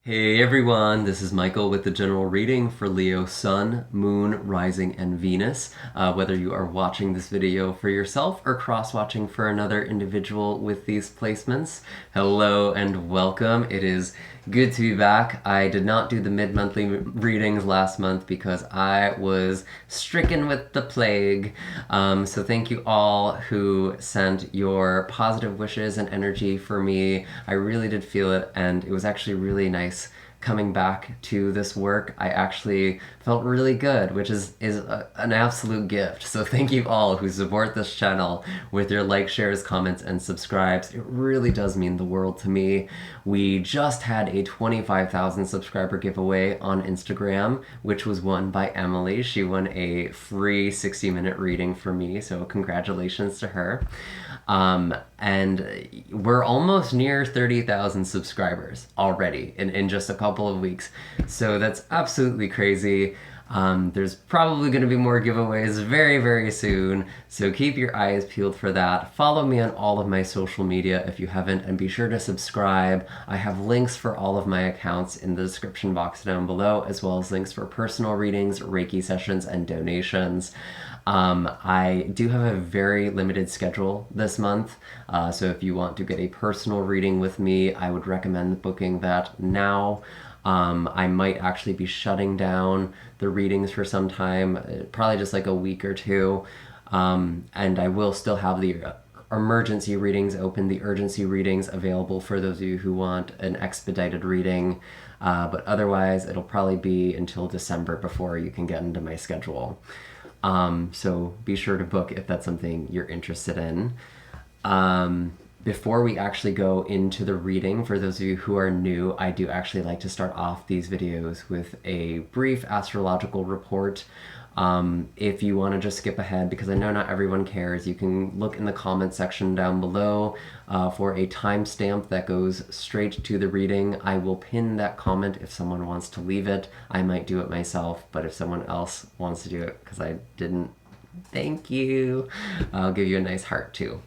Hey everyone, this is Michael with the general reading for Leo Sun, Moon, Rising, and Venus. Whether you are watching this video for yourself or cross-watching for another individual with these placements, hello and welcome. It is good to be back. I did not do the mid-monthly readings last month because I was stricken with the plague. So thank you all who sent your positive wishes and energy for me. I really did feel it, and it was actually really nice coming back to this work. I actually felt really good, which is an absolute gift. So thank you all who support this channel with your likes, shares, comments, and subscribes. It really does mean the world to me. We just had a 25,000 subscriber giveaway on Instagram, which was won by Emily. She won a free 60-minute reading for me, so congratulations to her. And we're almost near 30,000 subscribers already in just a couple of weeks. So that's absolutely crazy. There's probably going to be more giveaways very, very soon. So keep your eyes peeled for that. Follow me on all of my social media if you haven't, and be sure to subscribe. I have links for all of my accounts in the description box down below, as well as links for personal readings, Reiki sessions, and donations. I do have a very limited schedule this month, so if you want to get a personal reading with me, I would recommend booking that now. I might actually be shutting down the readings for some time, probably just like a week or two, and I will still have the emergency readings open, the urgency readings available for those of you who want an expedited reading, but otherwise it'll probably be until December before you can get into my schedule. So be sure to book if that's something you're interested in. Before we actually go into the reading, for those of you who are new, I do actually like to start off these videos with a brief astrological report. If you want to just skip ahead, because I know not everyone cares, you can look in the comment section down below for a timestamp that goes straight to the reading. I will pin that comment if someone wants to leave it. I might do it myself, but if someone else wants to do it, because I didn't, thank you. I'll give you a nice heart too.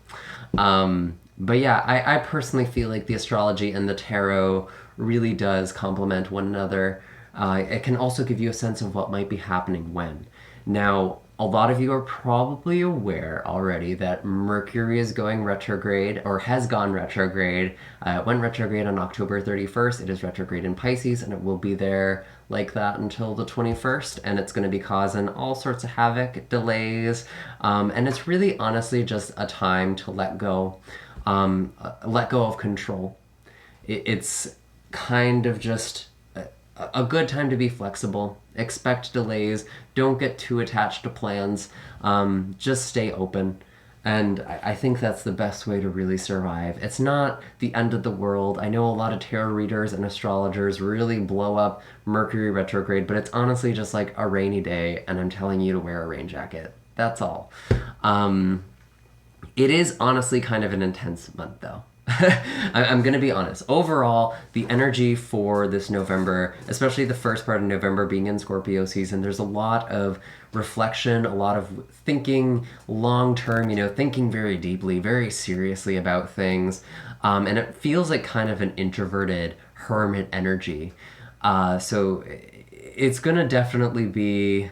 But yeah, I personally feel like the astrology and the tarot really does complement one another. It can also give you a sense of what might be happening when. Now, a lot of you are probably aware already that Mercury is going retrograde, or has gone retrograde. It went retrograde on October 31st. It is retrograde in Pisces, and it will be there like that until the 21st, and it's going to be causing all sorts of havoc, delays, and it's really honestly just a time to let go of control. It's kind of just a good time to be flexible. Expect delays. Don't get too attached to plans. Just stay open. And I think that's the best way to really survive. It's not the end of the world. I know a lot of tarot readers and astrologers really blow up Mercury retrograde, but it's honestly just like a rainy day, and I'm telling you to wear a rain jacket. That's all. It is honestly kind of an intense month, though. I'm going to be honest. Overall, the energy for this November, especially the first part of November being in Scorpio season, there's a lot of reflection, a lot of thinking long-term, thinking very deeply, very seriously about things. And it feels like kind of an introverted hermit energy. So it's going to definitely be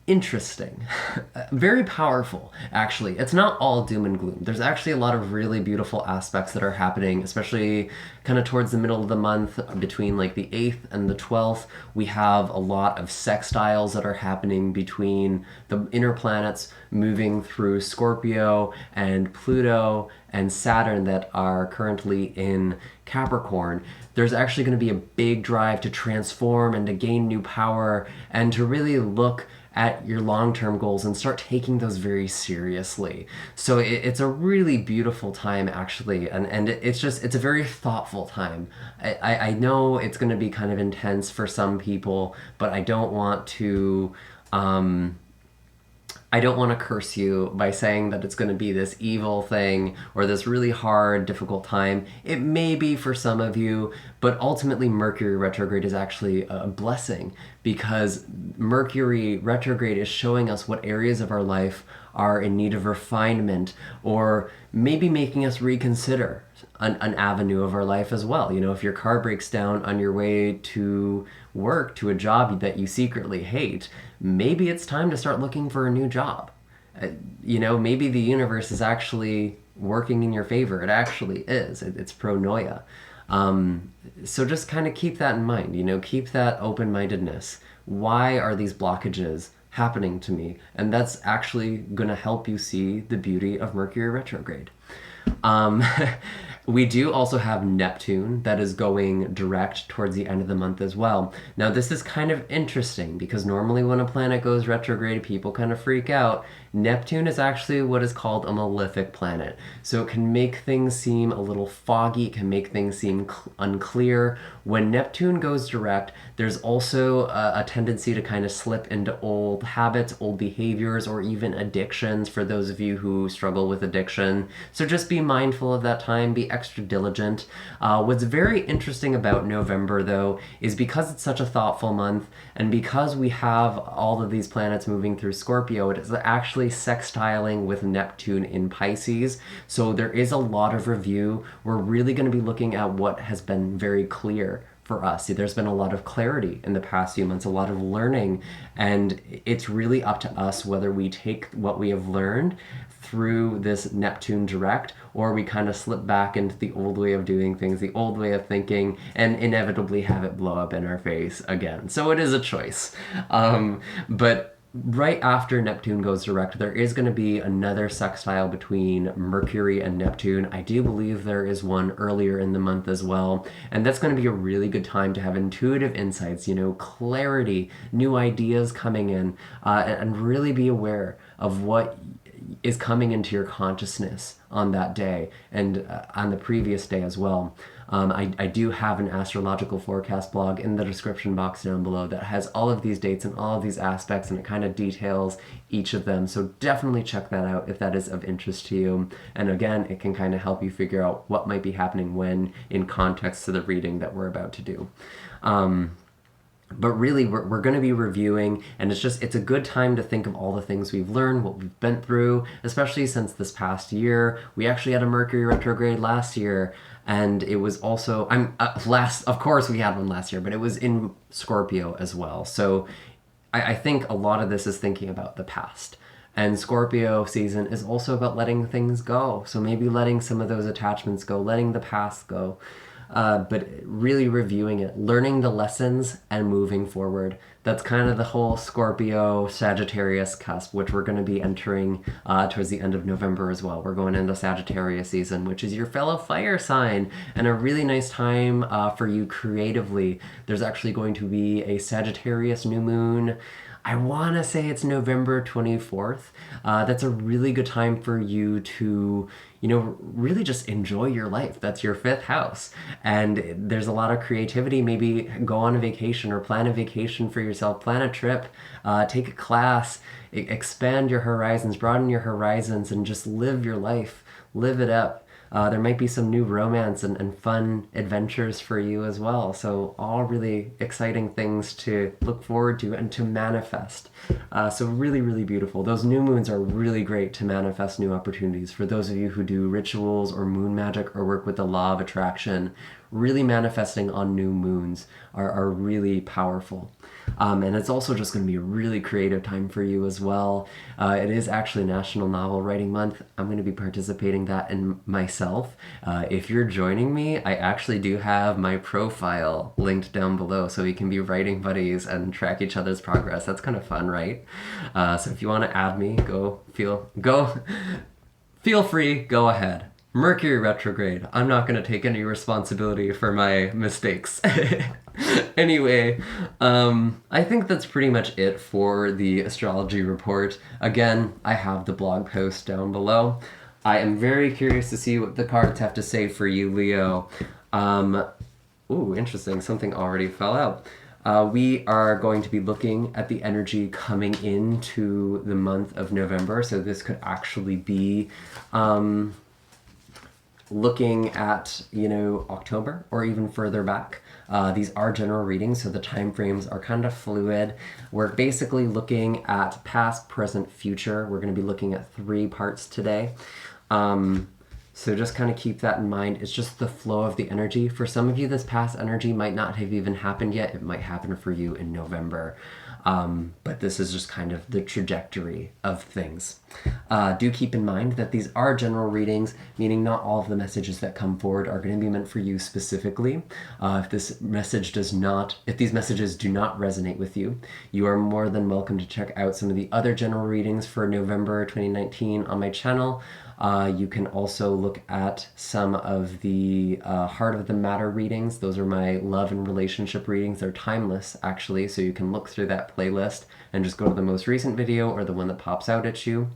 interesting. Very powerful, actually. It's not all doom and gloom. There's actually a lot of really beautiful aspects that are happening, especially kind of towards the middle of the month, between like the 8th and the 12th. We have a lot of sextiles that are happening between the inner planets moving through Scorpio and Pluto and Saturn that are currently in Capricorn. There's actually going to be a big drive to transform and to gain new power and to really look at your long-term goals and start taking those very seriously. So it's a really beautiful time, actually, and it's a very thoughtful time. I know it's going to be kind of intense for some people, but I don't want to curse you by saying that it's going to be this evil thing or this really hard, difficult time. It may be for some of you, but ultimately Mercury retrograde is actually a blessing, because Mercury retrograde is showing us what areas of our life are in need of refinement, or maybe making us reconsider an avenue of our life as well. You know, if your car breaks down on your way to work, to a job that you secretly hate, maybe it's time to start looking for a new job. You know, maybe the universe is actually working in your favor. It actually is. It's pronoia. So just kind of keep that in mind, you know, keep that open-mindedness. Why are these blockages happening to me? And that's actually going to help you see the beauty of Mercury retrograde. Um, we do also have Neptune that is going direct towards the end of the month as well. Now, this is kind of interesting because normally when a planet goes retrograde, people kind of freak out. Neptune is actually what is called a malefic planet. So it can make things seem a little foggy, it can make things seem unclear. When Neptune goes direct, there's also a tendency to kind of slip into old habits, old behaviors, or even addictions for those of you who struggle with addiction. So just be mindful of that time, be extra diligent. What's very interesting about November, though, is because it's such a thoughtful month, and because we have all of these planets moving through Scorpio, it is actually sextiling with Neptune in Pisces. So there is a lot of review. We're really going to be looking at what has been very clear for us. See, there's been a lot of clarity in the past few months, a lot of learning, and it's really up to us whether we take what we have learned through this Neptune direct, or we kind of slip back into the old way of doing things, the old way of thinking, and inevitably have it blow up in our face again. So it is a choice. But right after Neptune goes direct, there is going to be another sextile between Mercury and Neptune. I do believe there is one earlier in the month as well. And that's going to be a really good time to have intuitive insights, you know, clarity, new ideas coming in, and really be aware of what is coming into your consciousness on that day and on the previous day as well. I do have an astrological forecast blog in the description box down below that has all of these dates and all of these aspects, and it kind of details each of them. So definitely check that out if that is of interest to you. And again, it can kind of help you figure out what might be happening when in context to the reading that we're about to do. But really, we're going to be reviewing, and it's a good time to think of all the things we've learned, what we've been through, especially since this past year. We actually had a Mercury retrograde last year, and it was also, of course we had one last year, but it was in Scorpio as well. So I think a lot of this is thinking about the past. And Scorpio season is also about letting things go. So maybe letting some of those attachments go, letting the past go. But really reviewing it, learning the lessons and moving forward. That's kind of the whole Scorpio Sagittarius cusp, which we're going to be entering towards the end of November as well. We're going into Sagittarius season, which is your fellow fire sign, and a really nice time for you creatively. There's actually going to be a Sagittarius new moon. I want to say it's November 24th. That's a really good time for you to, you know, really just enjoy your life. That's your fifth house. And there's a lot of creativity. Maybe go on a vacation or plan a vacation for yourself, plan a trip, take a class, expand your horizons, broaden your horizons, and just live your life, live it up. There might be some new romance and fun adventures for you as well. So all really exciting things to look forward to and to manifest. So really, really beautiful. Those new moons are really great to manifest new opportunities. For those of you who do rituals or moon magic or work with the law of attraction, really manifesting on new moons are really powerful. And it's also just going to be a really creative time for you as well. It is actually National Novel Writing Month. I'm going to be participating that in myself. If you're joining me, I actually do have my profile linked down below, so we can be writing buddies and track each other's progress. That's kind of fun, right? So if you want to add me, feel free, go ahead. Mercury retrograde. I'm not going to take any responsibility for my mistakes. Anyway, I think that's pretty much it for the astrology report. Again, I have the blog post down below. I am very curious to see what the cards have to say for you, Leo. Ooh, interesting. Something already fell out. We are going to be looking at the energy coming into the month of November. So this could actually be looking at, you know, October or even further back. These are general readings, so the time frames are kind of fluid. We're basically looking at past, present, future. We're going to be looking at 3 parts today. So just kind of keep that in mind. It's just the flow of the energy. For some of you, this past energy might not have even happened yet. It might happen for you in November. But this is just kind of the trajectory of things. Do keep in mind that these are general readings, meaning not all of the messages that come forward are going to be meant for you specifically. If these messages do not resonate with you, you are more than welcome to check out some of the other general readings for November 2019 on my channel. You can also look at some of the Heart of the Matter readings. Those are my love and relationship readings. They're timeless, actually, so you can look through that playlist and just go to the most recent video or the one that pops out at you.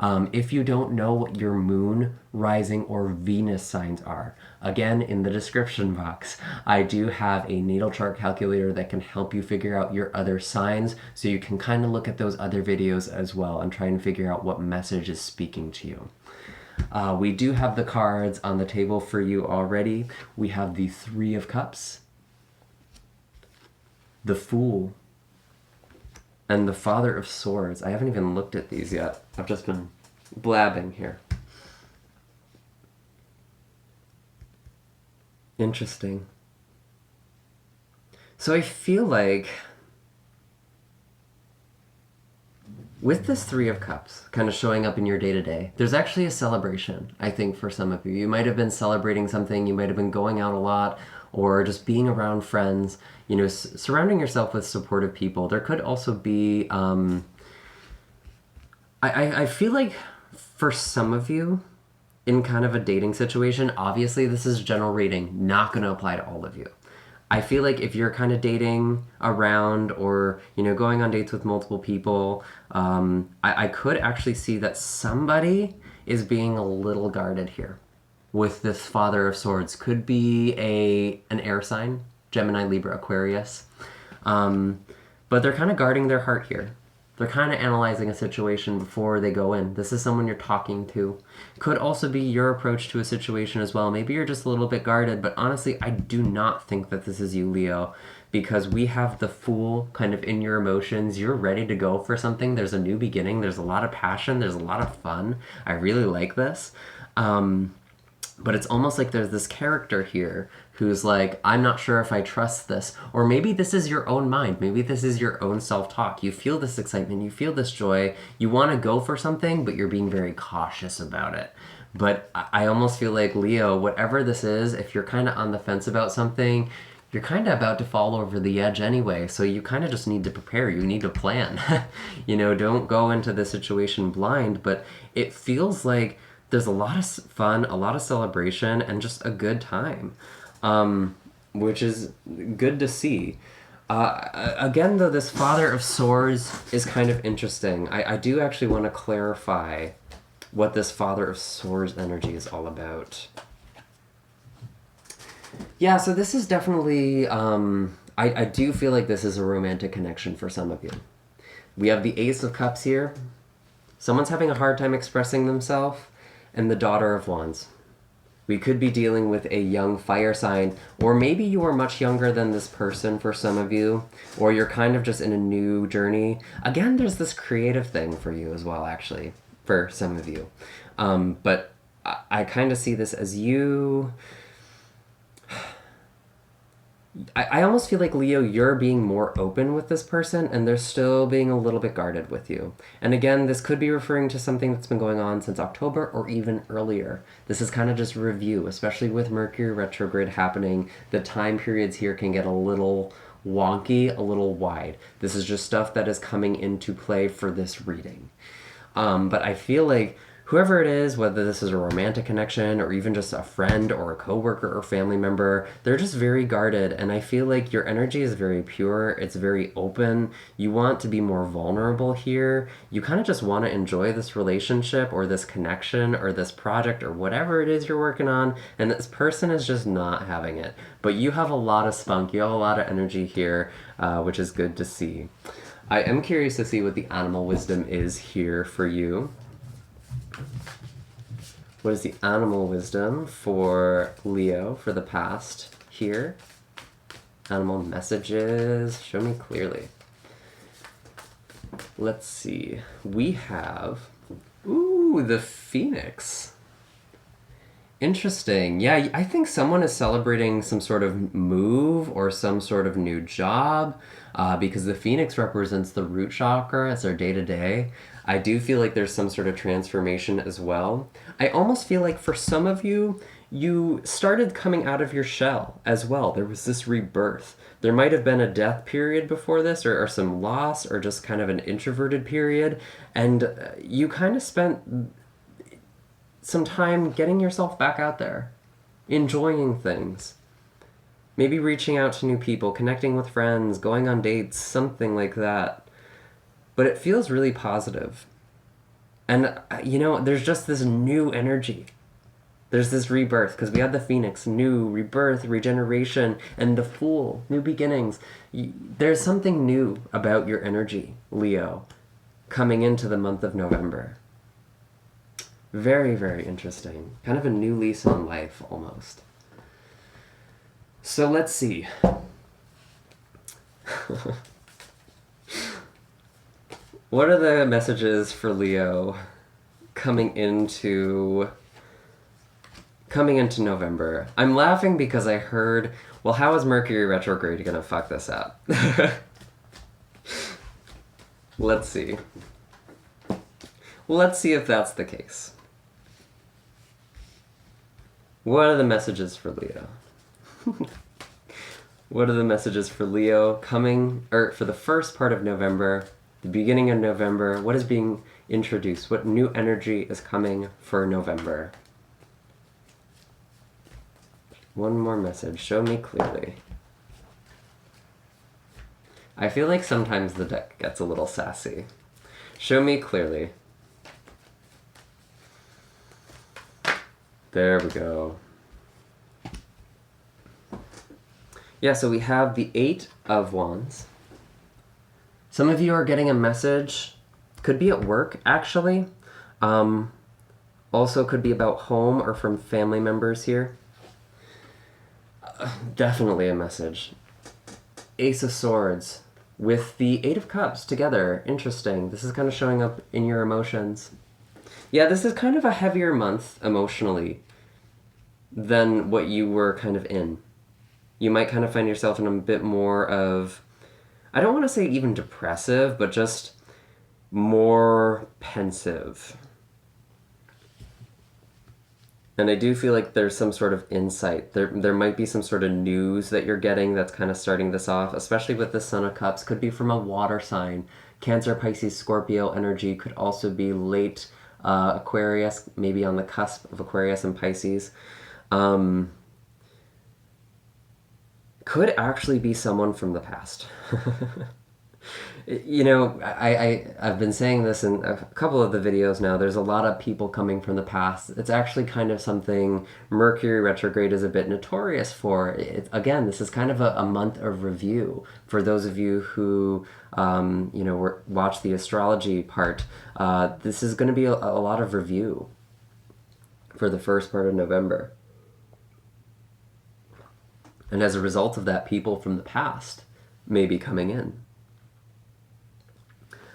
If you don't know what your moon, rising, or Venus signs are, again, in the description box, I do have a natal chart calculator that can help you figure out your other signs, so you can kind of look at those other videos as well and try and figure out what message is speaking to you. We do have the cards on the table for you already. We have the Three of Cups, the Fool, and the Father of Swords. I haven't even looked at these yet. I've just been blabbing here. Interesting. So I feel like with this Three of Cups kind of showing up in your day-to-day, there's actually a celebration, I think, for some of you. You might have been celebrating something, you might have been going out a lot, or just being around friends, you know, surrounding yourself with supportive people. There could also be, I feel like for some of you, in kind of a dating situation, obviously this is a general reading, not going to apply to all of you. I feel like if you're kind of dating around or, you know, going on dates with multiple people, I could actually see that somebody is being a little guarded here with this Father of Swords. Could be an air sign, Gemini, Libra, Aquarius. But they're kind of guarding their heart here. They're kind of analyzing a situation before they go in. This is someone you're talking to. Could also be your approach to a situation as well. Maybe you're just a little bit guarded, but honestly, I do not think that this is you, Leo, because we have the Fool kind of in your emotions. You're ready to go for something. There's a new beginning. There's a lot of passion. There's a lot of fun. I really like this. But it's almost like there's this character here who's like, I'm not sure if I trust this. Or maybe this is your own mind. Maybe this is your own self-talk. You feel this excitement. You feel this joy. You want to go for something, but you're being very cautious about it. But I almost feel like, Leo, whatever this is, if you're kind of on the fence about something, you're kind of about to fall over the edge anyway. So you kind of just need to prepare. You need to plan. You know, don't go into the situation blind. But it feels like there's a lot of fun, a lot of celebration, and just a good time, which is good to see. Again, though, this Father of Swords is kind of interesting. I do actually want to clarify what this Father of Swords energy is all about. Yeah, so this is definitely, I do feel like this is a romantic connection for some of you. We have the Ace of Cups here. Someone's having a hard time expressing themselves. And the Daughter of Wands. We could be dealing with a young fire sign, or maybe you are much younger than this person for some of you, or you're kind of just in a new journey. Again, there's this creative thing for you as well, actually, for some of you. But I kind of see this as you... I almost feel like, Leo, you're being more open with this person and they're still being a little bit guarded with you. And again, this could be referring to something that's been going on since October or even earlier. This is kind of just review, especially with Mercury retrograde happening. The time periods here can get a little wonky, a little wide. This is just stuff that is coming into play for this reading. But I feel like whoever it is, whether this is a romantic connection or even just a friend or a coworker or family member, they're just very guarded. And I feel like your energy is very pure. It's very open. You want to be more vulnerable here. You kind of just want to enjoy this relationship or this connection or this project or whatever it is you're working on. And this person is just not having it. But you have a lot of spunk. You have a lot of energy here, which is good to see. I am curious to see what the animal wisdom is here for you. What is the animal wisdom for Leo for the past here? Animal messages. Show me clearly. Let's see. We have, ooh, the Phoenix. Interesting. Yeah, I think someone is celebrating some sort of move or some sort of new job because the phoenix represents the root chakra as our day to day. I do feel like there's some sort of transformation as well. I almost feel like for some of you, you started coming out of your shell as well. There was this rebirth. There might have been a death period before this, or some loss, or just kind of an introverted period. And you kind of spent some time getting yourself back out there, enjoying things. Maybe reaching out to new people, connecting with friends, going on dates, something like that. But it feels really positive. And, there's just this new energy. There's this rebirth, because we had the phoenix, new, rebirth, regeneration, and the fool, new beginnings. There's something new about your energy, Leo, coming into the month of November. Very, very interesting. Kind of a new lease on life, almost. So let's see. What are the messages for Leo coming into November? I'm laughing because I heard, well, how is Mercury retrograde gonna fuck this up? Let's see. Let's see if that's the case. What are the messages for Leo? What are the messages for Leo coming, or for the first part of November, the beginning of November? What is being introduced? What new energy is coming for November? One more message. Show me clearly. I feel like sometimes the deck gets a little sassy. Show me clearly. There we go. Yeah, so we have the Eight of Wands. Some of you are getting a message. Could be at work, actually. Also could be about home or from family members here. Definitely a message. Ace of Swords with the Eight of Cups together. Interesting. This is kind of showing up in your emotions. Yeah, this is kind of a heavier month emotionally than what you were kind of in. You might kind of find yourself in a bit more of, I don't want to say even depressive, but just more pensive. And I do feel like there's some sort of insight. There might be some sort of news that you're getting that's kind of starting this off, especially with the Son of Cups. Could be from a water sign. Cancer, Pisces, Scorpio energy could also be late Aquarius, maybe on the cusp of Aquarius and Pisces. Could actually be someone from the past. I've been saying this in a couple of the videos now. There's a lot of people coming from the past. It's actually kind of something Mercury retrograde is a bit notorious for. Again, this is kind of a month of review. For those of you who, watch the astrology part, this is going to be a lot of review for the first part of November. And as a result of that, people from the past may be coming in.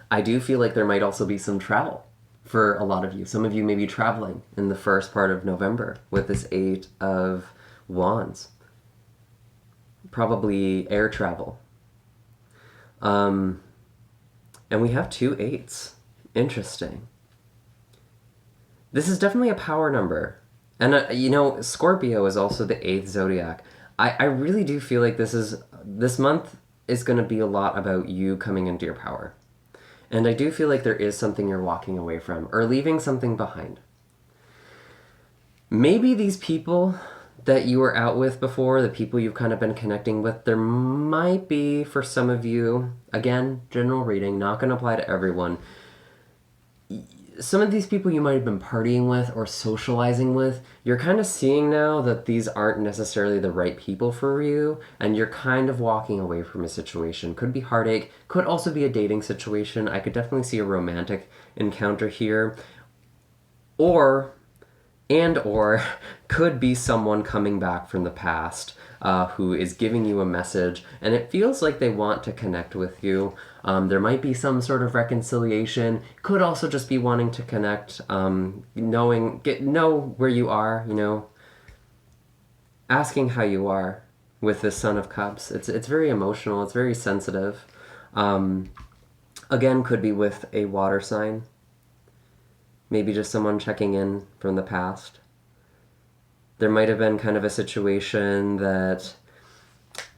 I do feel like there might also be some travel for a lot of you. Some of you may be traveling in the first part of November with this Eight of Wands. Probably air travel. And we have two eights. Interesting. This is definitely a power number. And, Scorpio is also the 8th zodiac. I really do feel like this month is going to be a lot about you coming into your power. And I do feel like there is something you're walking away from or leaving something behind. Maybe these people that you were out with before, the people you've kind of been connecting with, there might be, for some of you, again, general reading, not going to apply to everyone. Some of these people you might have been partying with or socializing with, you're kind of seeing now that these aren't necessarily the right people for you, and you're kind of walking away from a situation. Could be heartache, could also be a dating situation. I could definitely see a romantic encounter here. Or could be someone coming back from the past who is giving you a message, and it feels like they want to connect with you. There might be some sort of reconciliation. Could also just be wanting to connect, know where you are, asking how you are with this Son of Cups. It's very emotional. It's very sensitive. Again, could be with a water sign. Maybe just someone checking in from the past. There might have been kind of a situation that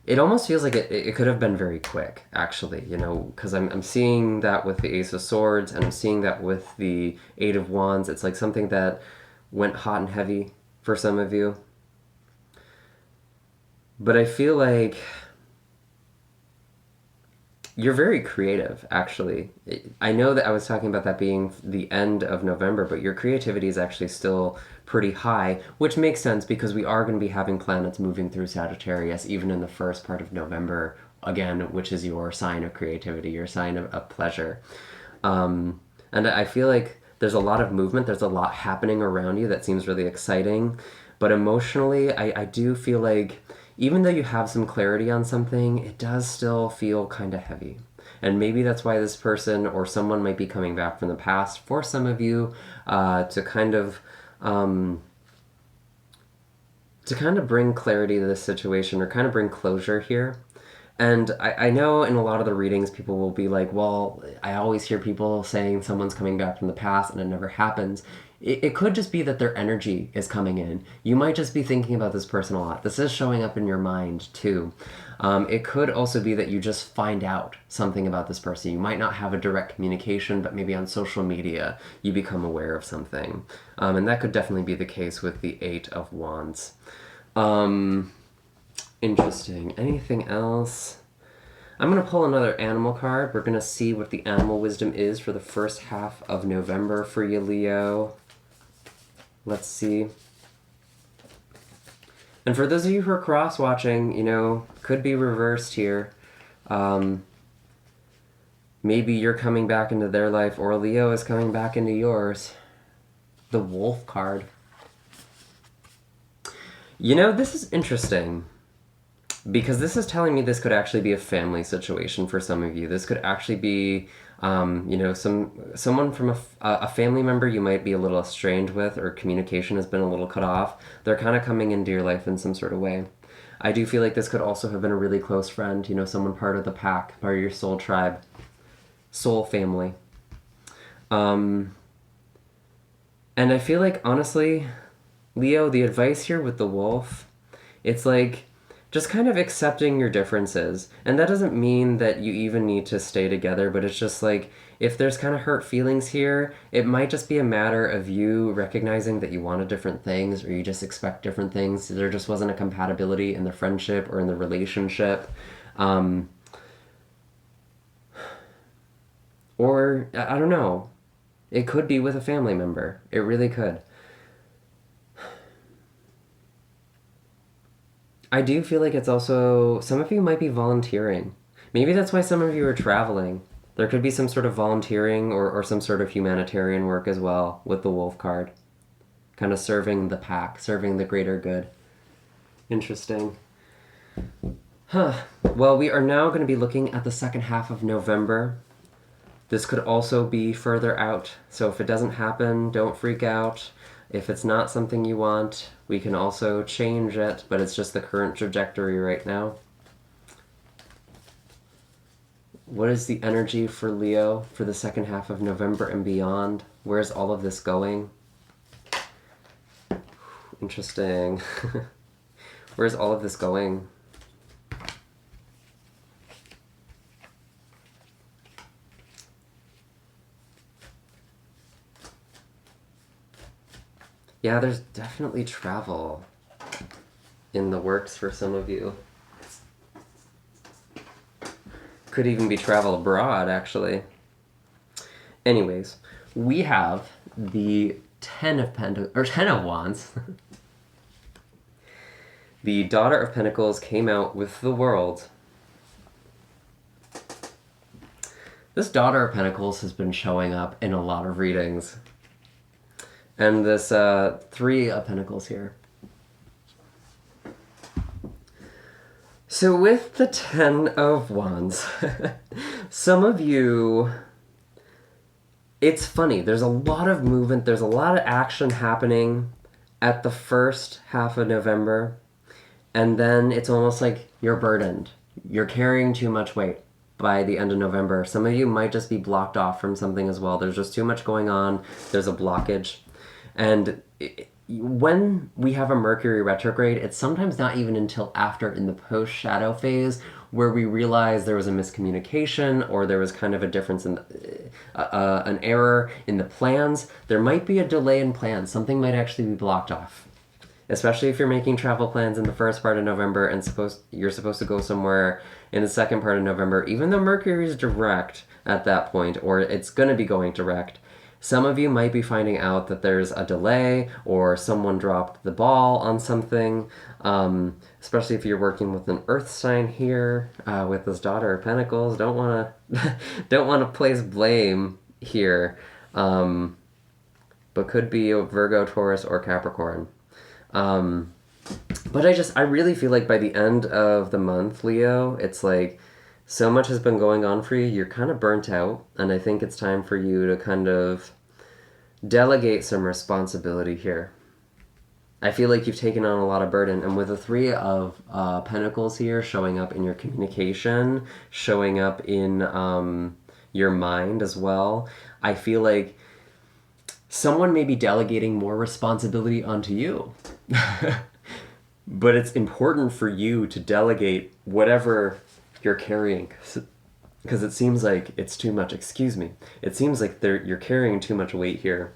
it almost feels like it could have been very quick, actually, you know, because I'm seeing that with the Ace of Swords, and I'm seeing that with the Eight of Wands. It's like something that went hot and heavy for some of you. But I feel like you're very creative, actually. I know that I was talking about that being the end of November, but your creativity is actually still pretty high, which makes sense because we are going to be having planets moving through Sagittarius even in the first part of November, again, which is your sign of creativity, your sign of pleasure. And I feel like there's a lot of movement, there's a lot happening around you that seems really exciting, but emotionally, I do feel like even though you have some clarity on something, it does still feel kind of heavy. And maybe that's why this person or someone might be coming back from the past for some of you to kind of bring clarity to this situation or kind of bring closure here. And I know in a lot of the readings, people will be like, well, I always hear people saying someone's coming back from the past and it never happens. It could just be that their energy is coming in. You might just be thinking about this person a lot. This is showing up in your mind too. It could also be that you just find out something about this person. You might not have a direct communication, but maybe on social media you become aware of something. And that could definitely be the case with the Eight of Wands. Interesting. Anything else? I'm going to pull another animal card. We're going to see what the animal wisdom is for the first half of November for you, Leo. Let's see. And for those of you who are cross-watching, you know, could be reversed here. Maybe you're coming back into their life, or Leo is coming back into yours. The Wolf card. You know, this is interesting, because this is telling me this could actually be a family situation for some of you. This could actually be, you know, someone from a family member you might be a little estranged with, or communication has been a little cut off. They're kind of coming into your life in some sort of way. I do feel like this could also have been a really close friend, you know, someone part of the pack, part of your soul tribe, soul family. And I feel like, honestly, Leo, the advice here with the wolf, it's like just kind of accepting your differences. And that doesn't mean that you even need to stay together, but it's just like, if there's kind of hurt feelings here, it might just be a matter of you recognizing that you wanted different things, or you just expect different things. There just wasn't a compatibility in the friendship or in the relationship. Or, I don't know. It could be with a family member. It really could. I do feel like it's also, some of you might be volunteering. Maybe that's why some of you are traveling. There could be some sort of volunteering or some sort of humanitarian work as well with the wolf card. Kind of serving the pack, serving the greater good. Interesting. Huh. Well, we are now going to be looking at the second half of November. This could also be further out. So if it doesn't happen, don't freak out. If it's not something you want, we can also change it, but it's just the current trajectory right now. What is the energy for Leo for the second half of November and beyond? Where's all of this going? Interesting. Where's all of this going? Yeah, there's definitely travel in the works for some of you. Could even be travel abroad, actually. Anyways, we have the Ten of Wands. The Daughter of Pentacles came out with the World. This Daughter of Pentacles has been showing up in a lot of readings. And this Three of Pentacles here. So with the Ten of Wands, some of you, it's funny, there's a lot of movement, there's a lot of action happening at the first half of November. And then it's almost like you're burdened. You're carrying too much weight by the end of November. Some of you might just be blocked off from something as well. There's just too much going on. There's a blockage. And when we have a Mercury retrograde, it's sometimes not even until after in the post shadow phase where we realize there was a miscommunication or there was kind of a difference in an error in the plans. There might be a delay in plans. Something might actually be blocked off. Especially if you're making travel plans in the first part of November and you're supposed to go somewhere in the second part of November, even though Mercury is direct at that point, or it's going to be going direct, some of you might be finding out that there's a delay or someone dropped the ball on something, especially if you're working with an earth sign here with this Daughter of Pentacles. Don't want to don't want to place blame here, but could be a Virgo, Taurus, or Capricorn. But I really feel like by the end of the month, Leo, it's like so much has been going on for you. You're kind of burnt out, and I think it's time for you to kind of delegate some responsibility here. I feel like you've taken on a lot of burden, and with the Three of Pentacles here showing up in your communication, showing up in your mind as well, I feel like someone may be delegating more responsibility onto you. But it's important for you to delegate whatever you're carrying, because it seems like it's too much. Excuse me. It seems like you're carrying too much weight here.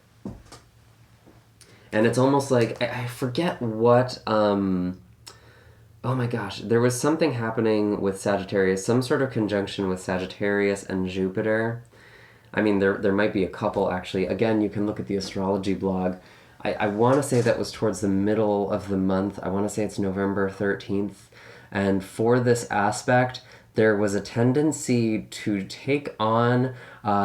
And it's almost like, I forget what, oh my gosh, there was something happening with Sagittarius, some sort of conjunction with Sagittarius and Jupiter. I mean, there might be a couple, actually. Again, you can look at the astrology blog. I want to say that was towards the middle of the month. I want to say it's November 13th. And for this aspect, there was a tendency to take on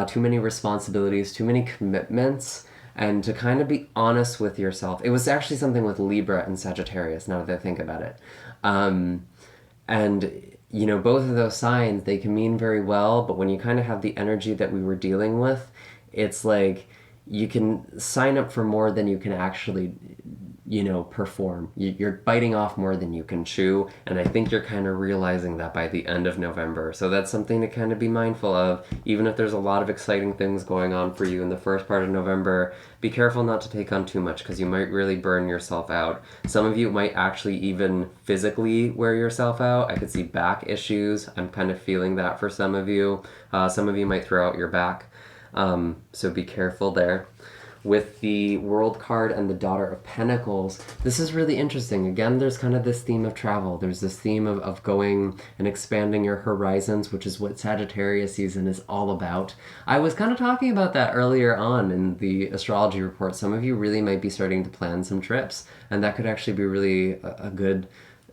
too many responsibilities, too many commitments, and to kind of be honest with yourself. It was actually something with Libra and Sagittarius, now that I think about it. And you know, both of those signs, they can mean very well, but when you kind of have the energy that we were dealing with, it's like you can sign up for more than you can actually, you know, perform. You're biting off more than you can chew, and I think you're kind of realizing that by the end of November. So that's something to kind of be mindful of. Even if there's a lot of exciting things going on for you in the first part of November, be careful not to take on too much, because you might really burn yourself out. Some of you might actually even physically wear yourself out. I could see back issues. I'm kind of feeling that for some of you. Some of you might throw out your back. So be careful there. With the World card and the Daughter of Pentacles, this is really interesting. Again, there's kind of this theme of travel. There's this theme of going and expanding your horizons, which is what Sagittarius season is all about. I was kind of talking about that earlier on in the astrology report. Some of you really might be starting to plan some trips, and that could actually be really a good,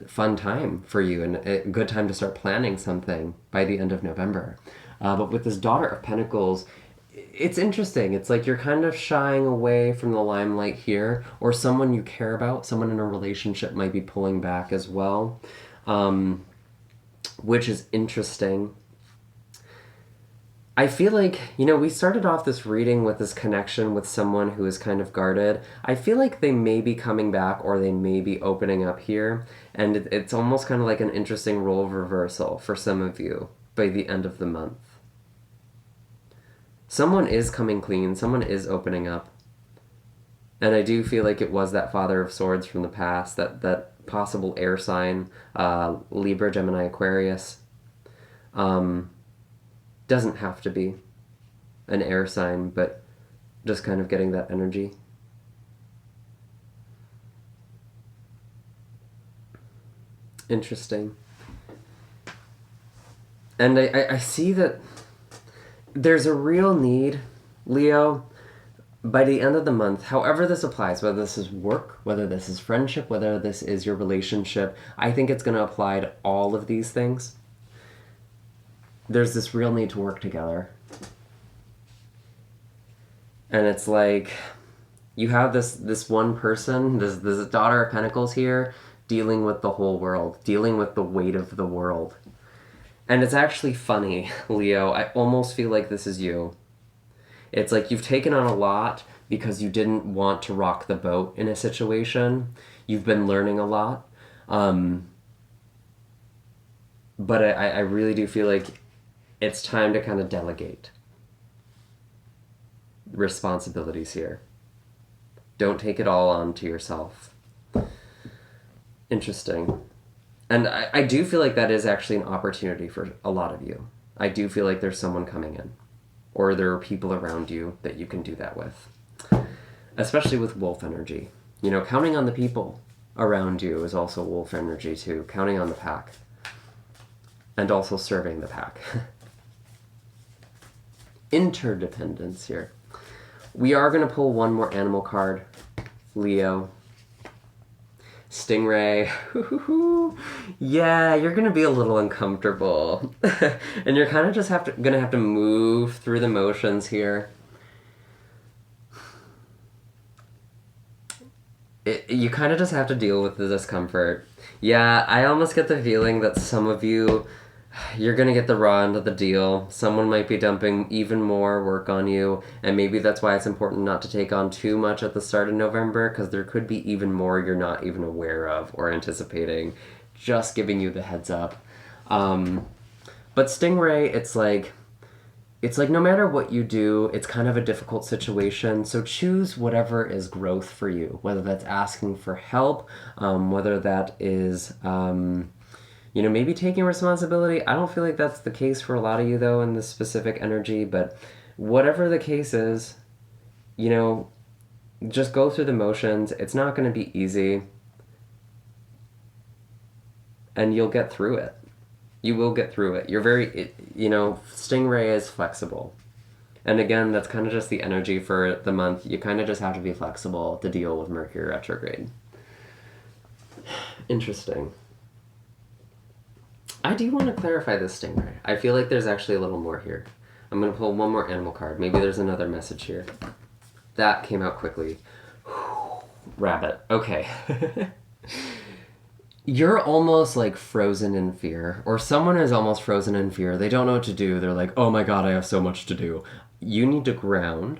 fun time for you, and a good time to start planning something by the end of November. But with this Daughter of Pentacles, it's interesting. It's like you're kind of shying away from the limelight here, or someone you care about, someone in a relationship might be pulling back as well, which is interesting. I feel like, you know, we started off this reading with this connection with someone who is kind of guarded. I feel like they may be coming back, or they may be opening up here, and it's almost kind of like an interesting role reversal for some of you by the end of the month. Someone is coming clean, someone is opening up. And I do feel like it was that Father of Swords from the past, that possible air sign, Libra, Gemini, Aquarius. Doesn't have to be an air sign, but just kind of getting that energy. Interesting. And I see that there's a real need, Leo, by the end of the month, however this applies, whether this is work, whether this is friendship, whether this is your relationship, I think it's going to apply to all of these things. There's this real need to work together. And it's like you have this one person, this Daughter of Pentacles here, dealing with the whole world, dealing with the weight of the world. And it's actually funny, Leo. I almost feel like this is you. It's like you've taken on a lot because you didn't want to rock the boat in a situation. You've been learning a lot. But I really do feel like it's time to kind of delegate responsibilities here. Don't take it all onto yourself. Interesting. And I do feel like that is actually an opportunity for a lot of you. I do feel like there's someone coming in, or there are people around you that you can do that with. Especially with wolf energy. You know, counting on the people around you is also wolf energy too. Counting on the pack. And also serving the pack. Interdependence here. We are going to pull one more animal card. Leo. Stingray. Yeah, you're going to be a little uncomfortable. And you're kind of just going to have to move through the motions here. You kind of just have to deal with the discomfort. Yeah, I almost get the feeling that some of you, you're going to get the raw end of the deal. Someone might be dumping even more work on you, and maybe that's why it's important not to take on too much at the start of November, because there could be even more you're not even aware of or anticipating. Just giving you the heads up. But Stingray, it's like no matter what you do, it's kind of a difficult situation. So choose whatever is growth for you, whether that's asking for help, whether that is, maybe taking responsibility. I don't feel like that's the case for a lot of you, though, in this specific energy. But whatever the case is, just go through the motions. It's not going to be easy. And you'll get through it. You will get through it. You're Stingray is flexible. And again, that's kind of just the energy for the month. You kind of just have to be flexible to deal with Mercury retrograde. Interesting. I do want to clarify this Stingray. I feel like there's actually a little more here. I'm going to pull one more animal card. Maybe there's another message here. That came out quickly. Rabbit. Okay. You're almost like frozen in fear, or someone is almost frozen in fear. They don't know what to do. They're like, oh my God, I have so much to do. You need to ground.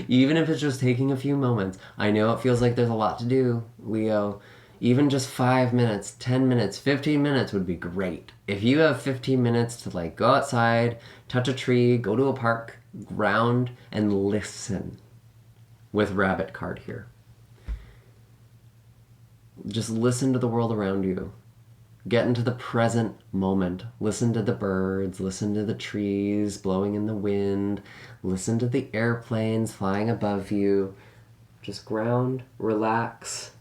Even if it's just taking a few moments. I know it feels like there's a lot to do, Leo. Even just 5 minutes, 10 minutes, 15 minutes would be great. If you have 15 minutes to go outside, touch a tree, go to a park, ground, and listen with Rabbit card here. Just listen to the world around you. Get into the present moment. Listen to the birds. Listen to the trees blowing in the wind. Listen to the airplanes flying above you. Just ground, relax.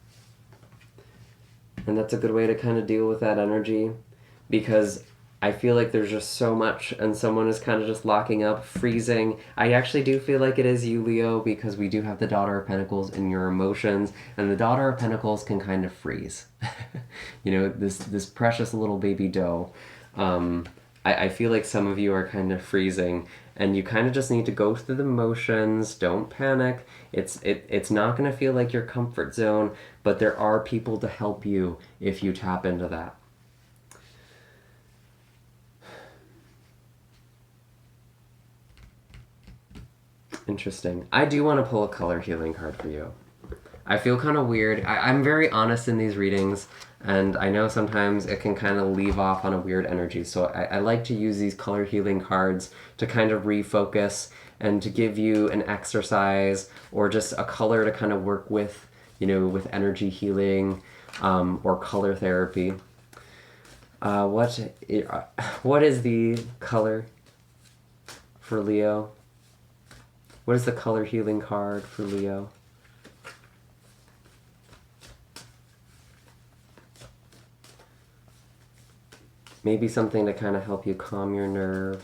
And that's a good way to kind of deal with that energy, because I feel like there's just so much, and someone is kind of just locking up, freezing. I actually do feel like it is you, Leo, because we do have the Daughter of Pentacles in your emotions, and the Daughter of Pentacles can kind of freeze. This precious little baby doe. I feel like some of you are kind of freezing, and you kind of just need to go through the motions. Don't panic. It's not going to feel like your comfort zone, but there are people to help you if you tap into that. Interesting. I do want to pull a color healing card for you. I feel kind of weird. I'm very honest in these readings, and I know sometimes it can kind of leave off on a weird energy, so I like to use these color healing cards to kind of refocus and to give you an exercise or just a color to kind of work with, with energy healing or color therapy. What is the color for Leo? What is the color healing card for Leo? Maybe something to kind of help you calm your nerves,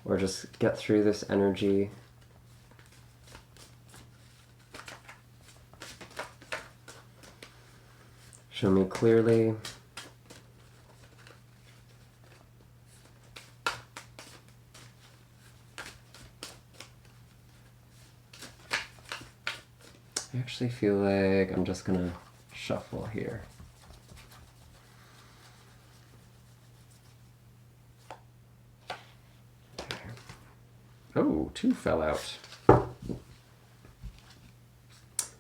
or just get through this energy. Show me clearly. I actually feel like I'm just gonna shuffle here. Oh, 2 fell out.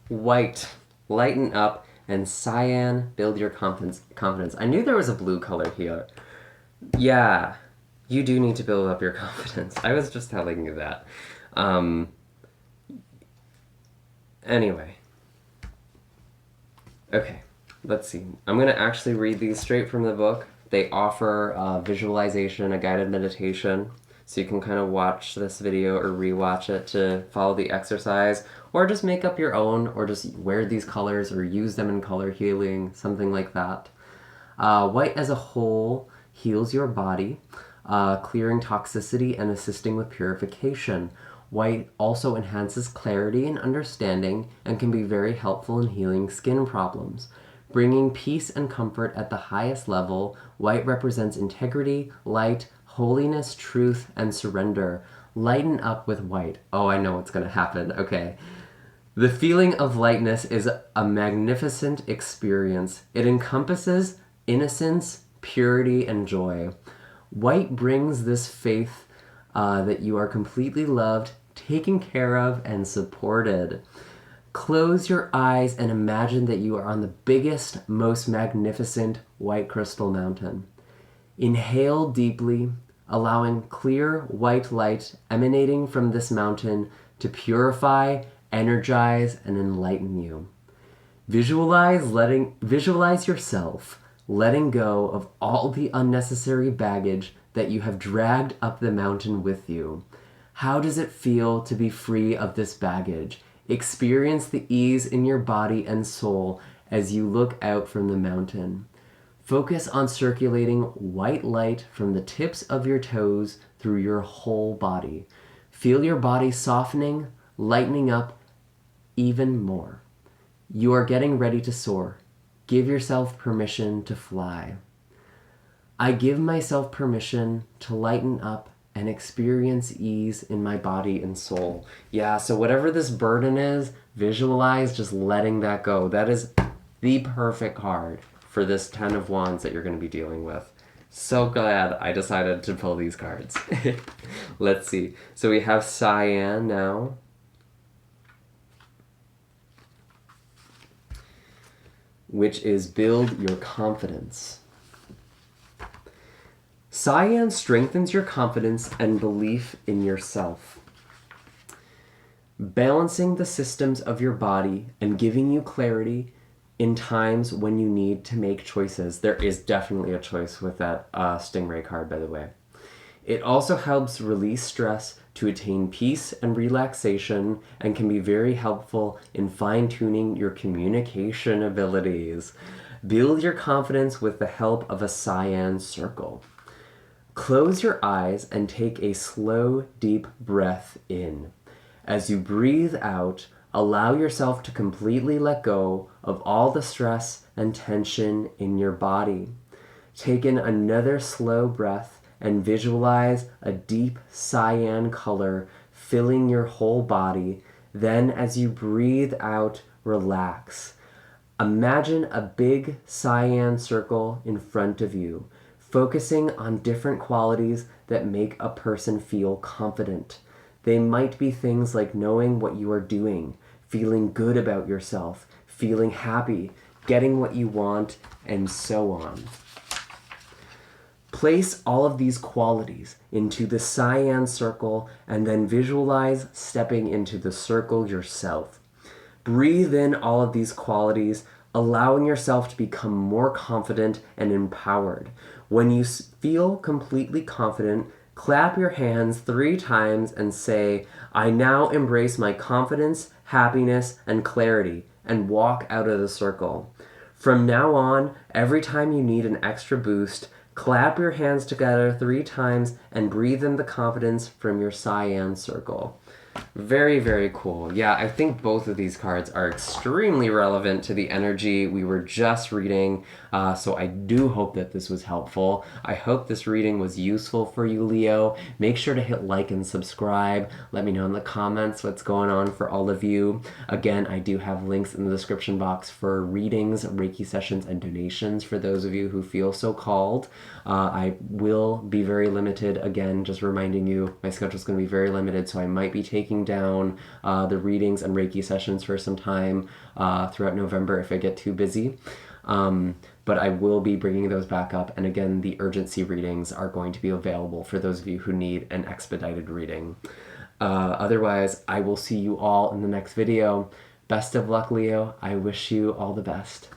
White. lighten up, and cyan, build your confidence. I knew there was a blue color here. Yeah, you do need to build up your confidence. I was just telling you that. Anyway. Okay, let's see. I'm going to actually read these straight from the book. They offer visualization, a guided meditation, so you can kind of watch this video or rewatch it to follow the exercise, or just make up your own, or just wear these colors or use them in color healing, something like that. White as a whole heals your body, clearing toxicity and assisting with purification. White also enhances clarity and understanding and can be very helpful in healing skin problems. Bringing peace and comfort at the highest level, white represents integrity, light, holiness, truth, and surrender. Lighten up with white. Oh, I know what's going to happen. Okay. The feeling of lightness is a magnificent experience. It encompasses innocence, purity, and joy. White brings this faith that you are completely loved, taken care of, and supported. Close your eyes and imagine that you are on the biggest, most magnificent white crystal mountain. Inhale deeply, allowing clear white light emanating from this mountain to purify, energize, and enlighten you. Visualize yourself letting go of all the unnecessary baggage that you have dragged up the mountain with you. How does it feel to be free of this baggage? Experience the ease in your body and soul as you look out from the mountain. Focus on circulating white light from the tips of your toes through your whole body. Feel your body softening, lightening up even more. You are getting ready to soar. Give yourself permission to fly. I give myself permission to lighten up and experience ease in my body and soul. Yeah, so whatever this burden is, visualize just letting that go. That is the perfect card for this 10 of Wands that you're going to be dealing with. So glad I decided to pull these cards. Let's see. So we have Cyan now. Which is build your confidence. Cyan strengthens your confidence and belief in yourself, balancing the systems of your body and giving you clarity in times when you need to make choices. There is definitely a choice with that Stingray card, by the way. It also helps release stress to attain peace and relaxation and can be very helpful in fine-tuning your communication abilities. Build your confidence with the help of a Cyan circle. Close your eyes and take a slow, deep breath in. As you breathe out, allow yourself to completely let go of all the stress and tension in your body. Take in another slow breath and visualize a deep cyan color filling your whole body. Then as you breathe out, relax. Imagine a big cyan circle in front of you, focusing on different qualities that make a person feel confident. They might be things like knowing what you are doing, feeling good about yourself, feeling happy, getting what you want, and so on. Place all of these qualities into the cyan circle and then visualize stepping into the circle yourself. Breathe in all of these qualities, allowing yourself to become more confident and empowered. When you feel completely confident, clap your hands 3 times and say, "I now embrace my confidence, happiness, and clarity," and walk out of the circle. From now on, every time you need an extra boost, clap your hands together 3 times and breathe in the confidence from your cyan circle. Very, very cool. Yeah, I think both of these cards are extremely relevant to the energy we were just reading, so I do hope that this was helpful. I hope this reading was useful for you, Leo. Make sure to hit like and subscribe. Let me know in the comments what's going on for all of you. Again, I do have links in the description box for readings, Reiki sessions, and donations for those of you who feel so called. I will be very limited. Again, just reminding you, my schedule is going to be very limited, so I might be taking taking down the readings and Reiki sessions for some time throughout November if I get too busy. But I will be bringing those back up. And again, the urgency readings are going to be available for those of you who need an expedited reading. Otherwise, I will see you all in the next video. Best of luck, Leo. I wish you all the best.